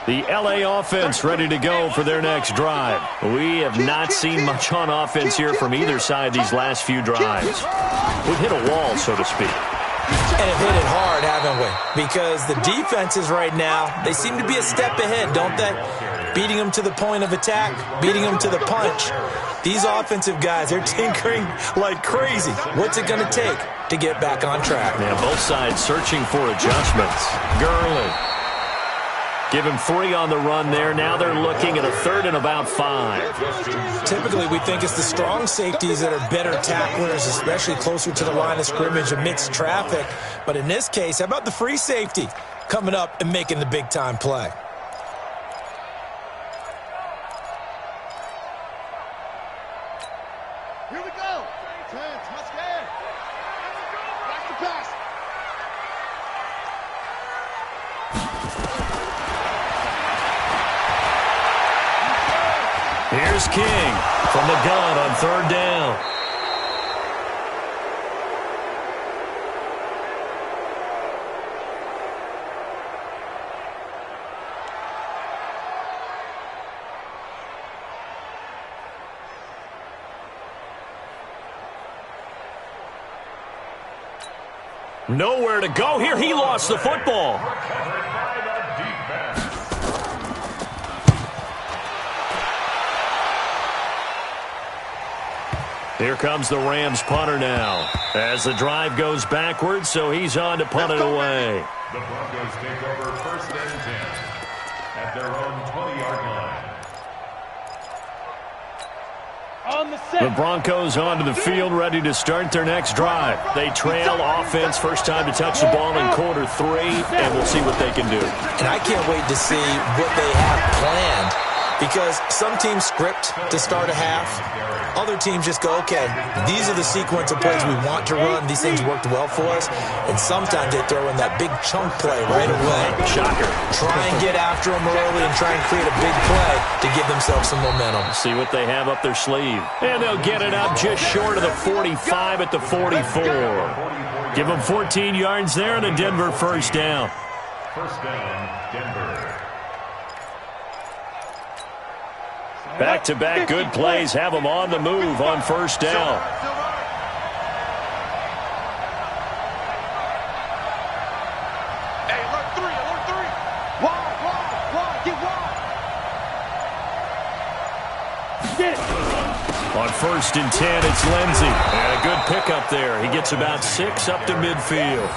The LA offense ready to go for their next drive. We have not seen much on offense here from either side these last few drives. We've hit a wall, so to speak. And have hit it hard, haven't we? Because the defenses right now, they seem to be a step ahead, don't they? Beating them to the point of attack, beating them to the punch. These offensive guys, they're tinkering like crazy. What's it going to take to get back on track? Yeah, both sides searching for adjustments. Gurley. Give him 3 on the run there. Now they're looking at a 3rd and about 5. Typically, we think it's the strong safeties that are better tacklers, especially closer to the line of scrimmage amidst traffic. But in this case, how about the free safety coming up and making the big-time play? Here we go. 10, touchdown. Back to pass. Here's King from the gun on 3rd down. Nowhere to go here. He lost the football. Here comes the Rams punter now as the drive goes backwards, so he's on to punt it away. The Broncos take over 1st and 10 at their own 20-yard line. The Broncos onto the field, ready to start their next drive. They trail offense, first time to touch the ball in Q3, and we'll see what they can do. And I can't wait to see what they have planned, because some teams script to start a half. Other teams just go, okay, these are the sequence of plays we want to run. These things worked well for us. And sometimes they throw in that big chunk play right away. Shocker. Try and get after them early and try and create a big play to give themselves some momentum. See what they have up their sleeve. And they'll get it up just short of the 45 at the 44. Give them 14 yards there and a Denver 1st down. 1st down, Denver. Back-to-back good plays have them on the move on 1st down. Hey, alert 3, alert 3. Wide, get wide. Get it. On 1st and 10, it's Lindsey. And a good pickup there. He gets about 6 up to midfield.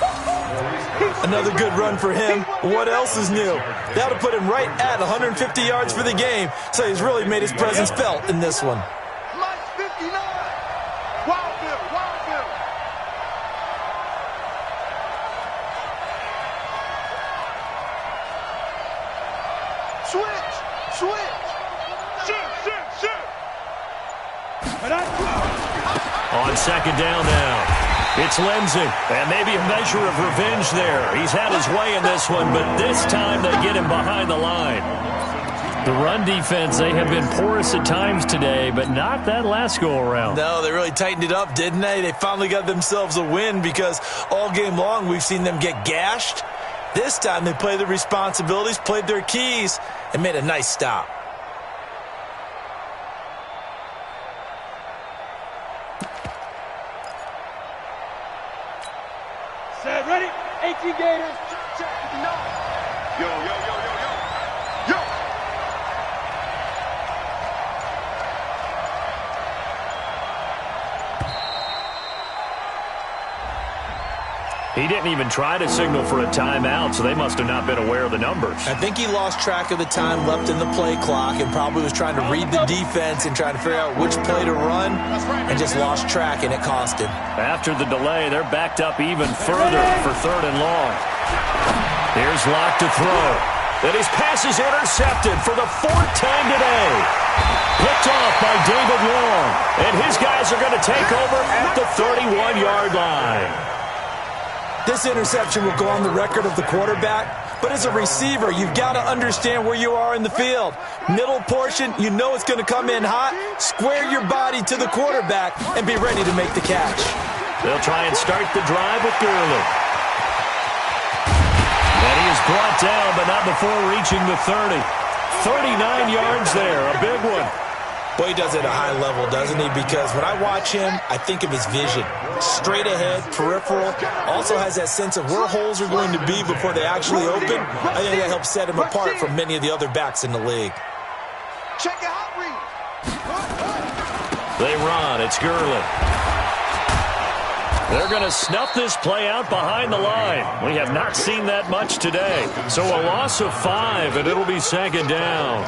Another good run for him. What else is new? That'll put him right at 150 yards for the game. So he's really made his presence felt in this one. Lights 59. Wild Bill, Wild Bill. Switch. Shoot. On 2nd down now. It's Lindsey, and maybe a measure of revenge there. He's had his way in this one, but this time they get him behind the line. The run defense, they have been porous at times today, but not that last go-around. No, they really tightened it up, didn't they? They finally got themselves a win because all game long we've seen them get gashed. This time they played their responsibilities, played their keys, and made a nice stop. Set, ready? 18 Gators. Check. Yo. He didn't even try to signal for a timeout, so they must have not been aware of the numbers. I think he lost track of the time left in the play clock and probably was trying to read the defense and trying to figure out which play to run and just lost track, and it cost him. After the delay, they're backed up even further for 3rd and long. Here's Locke to throw. And his pass is intercepted for the 4th time today. Picked off by David Long. And his guys are going to take over at the 31-yard line. This interception will go on the record of the quarterback, but as a receiver, you've got to understand where you are in the field. Middle portion, you know it's going to come in hot. Square your body to the quarterback and be ready to make the catch. They'll try and start the drive with Gurley. And he is brought down, but not before reaching the 30. 39 yards there, a big one. Boy, he does it at a high level, doesn't he? Because when I watch him, I think of his vision. Straight ahead, peripheral. Also has that sense of where holes are going to be before they actually open. I think that helps set him apart from many of the other backs in the league. Check it out, Reed. They run. It's Gurley. They're going to snuff this play out behind the line. We have not seen that much today. So a loss of 5, and it'll be second down.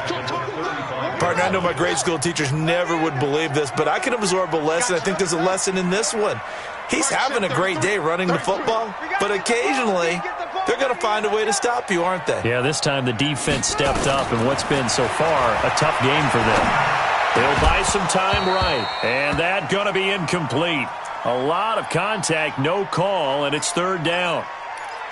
Partner, I know my grade school teachers never would believe this, but I can absorb a lesson. I think there's a lesson in this one. He's having a great day running the football, but occasionally they're going to find a way to stop you, aren't they? Yeah, this time the defense stepped up in what's been so far a tough game for them. They'll buy some time right, and that's going to be incomplete. A lot of contact, no call, and it's third down.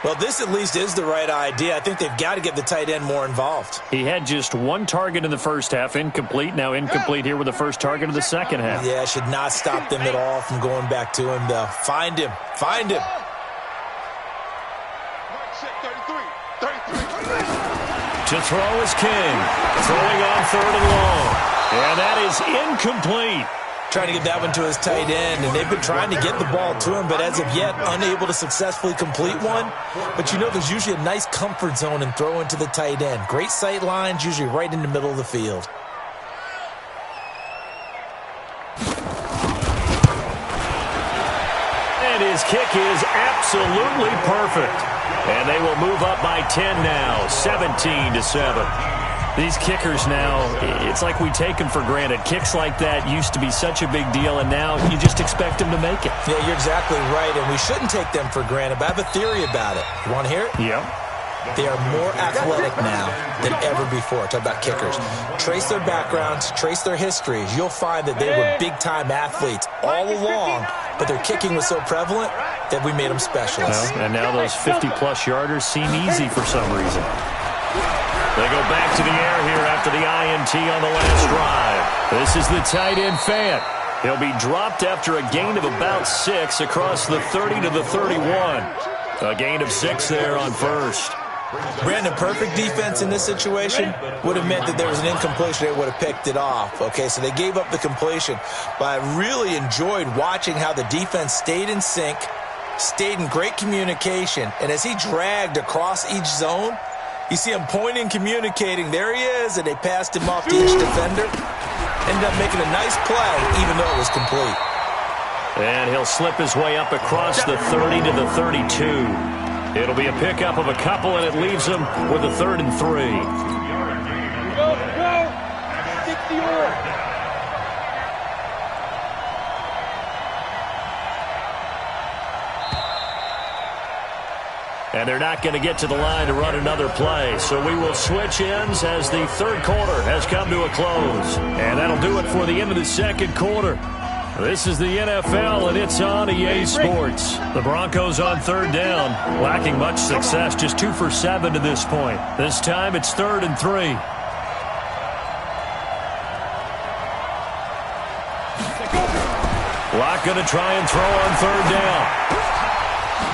Well, this at least is the right idea. I think they've got to get the tight end more involved. He had just one target in the first half, incomplete. Now incomplete here with the first target of the second half. Yeah, should not stop them at all from going back to him, though. Find him. Find him. 33. To throw is King. Throwing on third and long. And that is incomplete. Trying to get that one to his tight end, and they've been trying to get the ball to him, but as of yet, unable to successfully complete one. But you know there's usually a nice comfort zone in throwing to the tight end. Great sight lines, usually right in the middle of the field. And his kick is absolutely perfect. And they will move up by 10 now, 17-7. These kickers now, it's like we take them for granted. Kicks like that used to be such a big deal, and now you just expect them to make it. Yeah, you're exactly right, and we shouldn't take them for granted, but I have a theory about it. You want to hear it? Yeah. They are more athletic now than ever before. Talk about kickers. Trace their backgrounds, trace their histories. You'll find that they were big-time athletes all along, but their kicking was so prevalent that we made them specialists. Well, and now those 50-plus yarders seem easy for some reason. They go back to the air here after the INT on the last drive. This is the tight end Fant. He'll be dropped after a gain of about 6 across the 30 to the 31. A gain of 6 there on first. Brandon, perfect defense in this situation would have meant that there was an incompletion. They would have picked it off. Okay, so they gave up the completion. But I really enjoyed watching how the defense stayed in sync, stayed in great communication, and as he dragged across each zone, you see him pointing, communicating. There he is, and they passed him off to each defender. Ended up making a nice play, even though it was complete. And he'll slip his way up across the 30 to the 32. It'll be a pickup of a couple, and it leaves him with a 3rd and 3. Go. 60-yard. And they're not going to get to the line to run another play. So we will switch ends as the third quarter has come to a close. And that'll do it for the end of the second quarter. This is the NFL, and it's on EA Sports. The Broncos on third down, lacking much success, just 2 for 7 to this point. This time it's 3rd and 3. Locke going to try and throw on third down.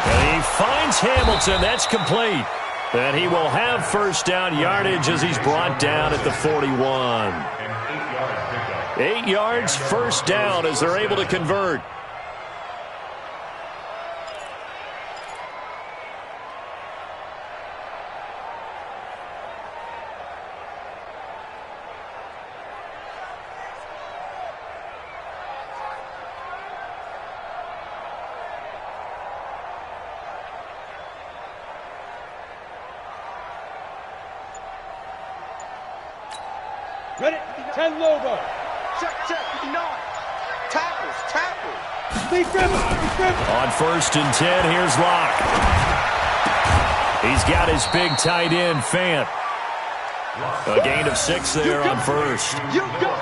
And he finds Hamilton. That's complete. And he will have first down yardage as he's brought down at the 41. 8 yards, first down as they're able to convert. Ready? 10 Lobo. Check, 59. Tackle. Big grip. On 1st and 10, here's Locke. He's got his big tight end, Fant. A gain of 6 there on first.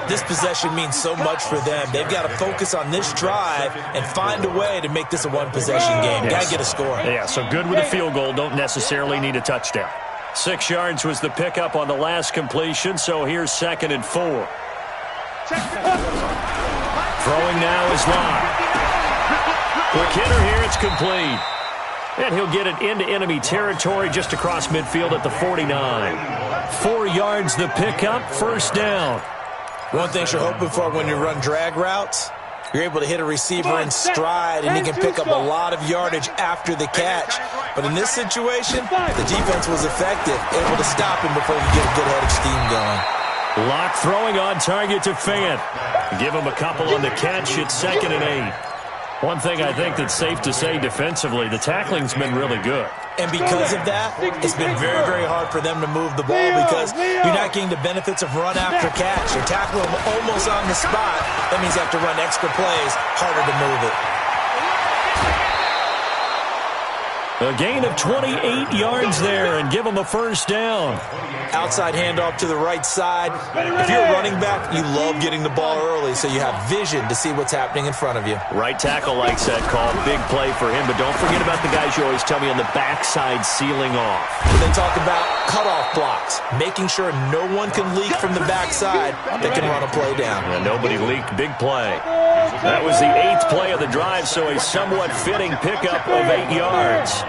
This possession means so much for them. They've got to focus on this drive and find a way to make this a one-possession game. Yes. Got to get a score. Yeah, so good with a field goal. Don't necessarily need a touchdown. 6 yards was the pickup on the last completion, so here's 2nd and 4. Throwing now is Locke. Quick hitter here, it's complete. And he'll get it into enemy territory just across midfield at the 49. 4 yards the pickup, first down. One thing you're hoping for when you run drag routes, you're able to hit a receiver in stride, and he can pick up a lot of yardage after the catch. But in this situation, the defense was effective, able to stop him before he could get a good head of steam going. Lock throwing on target to Fant. Give him a couple on the catch. It's 2nd and 8. One thing I think that's safe to say defensively, the tackling's been really good. And because of that, it's been very, very hard for them to move the ball because you're not getting the benefits of run after catch. You're tackling them almost on the spot. That means you have to run extra plays, harder to move it. A gain of 28 yards there and give them a first down. Outside handoff to the right side. If you're a running back, you love getting the ball early so you have vision to see what's happening in front of you. Right tackle likes that call. Big play for him, but don't forget about the guys you always tell me on the backside sealing off. They talk about cutoff blocks, making sure no one can leak from the backside that can run a play down. And nobody leaked. Big play. That was the 8th play of the drive, so a somewhat fitting pickup of 8 yards.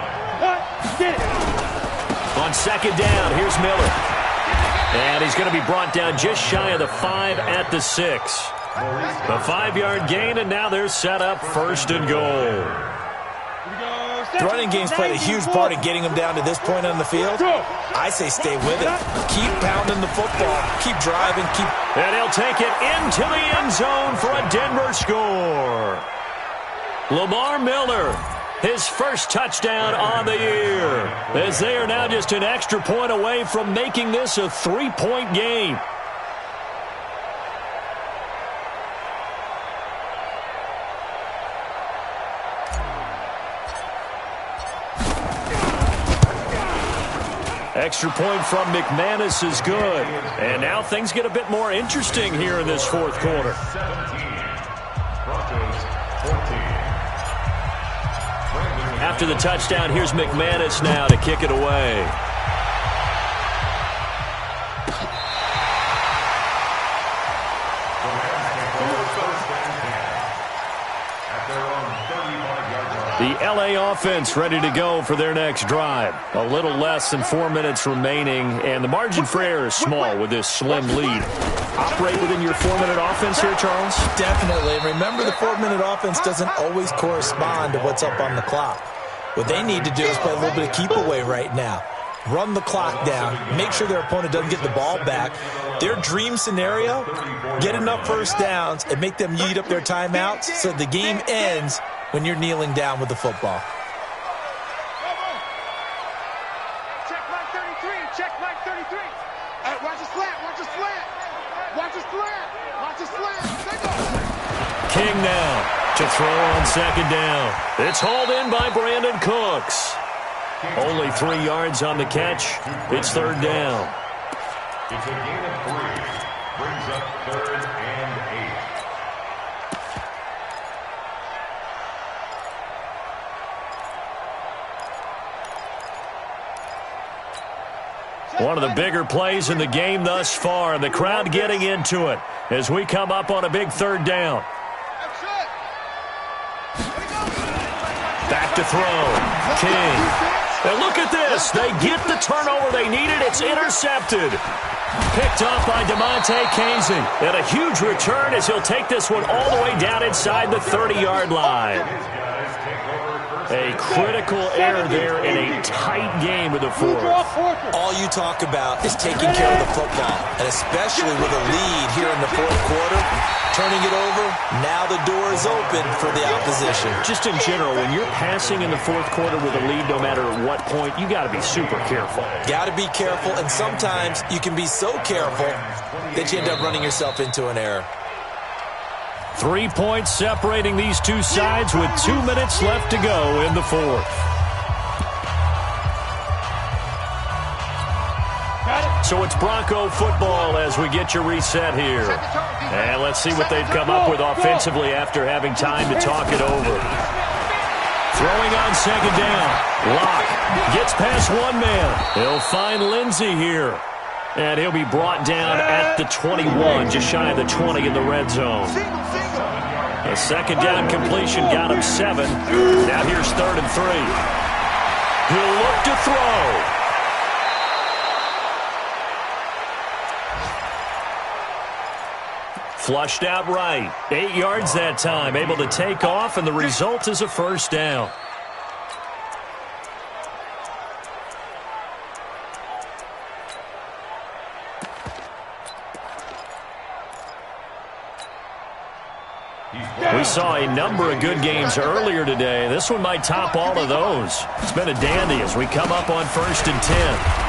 On 2nd down, here's Miller. And he's going to be brought down just shy of the 5 at the 6. The 5-yard gain, and now they're set up 1st and goal. The running game's played a huge part in getting them down to this point on the field. I say stay with it. Keep pounding the football. Keep driving. And he'll take it into the end zone for a Denver score. Lamar Miller, his first touchdown on the year, as they are now just an extra point away from making this a 3-point game. Extra point from McManus is good. And now things get a bit more interesting here in this 4th quarter. 17. Broncos 14. After the touchdown, here's McManus now to kick it away. The LA offense ready to go for their next drive. A little less than 4 minutes remaining, and the margin for error is small with this slim lead. Operate within your 4-minute offense here, Charles? Definitely. Remember, the 4-minute offense doesn't always correspond to what's up on the clock. What they need to do is play a little bit of keep away right now. Run the clock down. Make sure their opponent doesn't get the ball back. Their dream scenario, get enough first downs and make them eat up their timeouts so the game ends when you're kneeling down with the football. Check mark 33. Check mark 33. Watch the slant. Watch the slant. Watch the slant. Watch the slant. King now to throw on 2nd down. It's hauled in by Brandon Cooks. Only 3 yards on the catch. It's 3rd down. It's a gain of 3. Brings up 3rd and 8. One of the bigger plays in the game thus far, and the crowd getting into it as we come up on a big 3rd down. Back to throw. King. And look at this. They get the turnover they needed. It's intercepted. Picked off by DeMonte Kazin. And a huge return as he'll take this one all the way down inside the 30-yard line. A critical error there in a tight game of the 4th. All you talk about is taking care of the football, and especially with a lead here in the 4th quarter, turning it over, now the door is open for the opposition. Just in general, when you're passing in the 4th quarter with a lead, no matter at what point, you got to be super careful. Got to be careful, and sometimes you can be so careful that you end up running yourself into an error. 3 points separating these two sides with 2 minutes left to go in the 4th. So it's Bronco football as we get you reset here. And let's see what they've come up with offensively after having time to talk it over. Throwing on 2nd down. Locke gets past one man. He'll find Lindsey here. And he'll be brought down at the 21, just shy of the 20 in the red zone. A 2nd down completion got him 7. Now here's 3rd and 3. He'll look to throw. Flushed out right. 8 yards that time. Able to take off, and the result is a first down. We saw a number of good games earlier today. This one might top all of those. It's been a dandy as we come up on 1st and 10.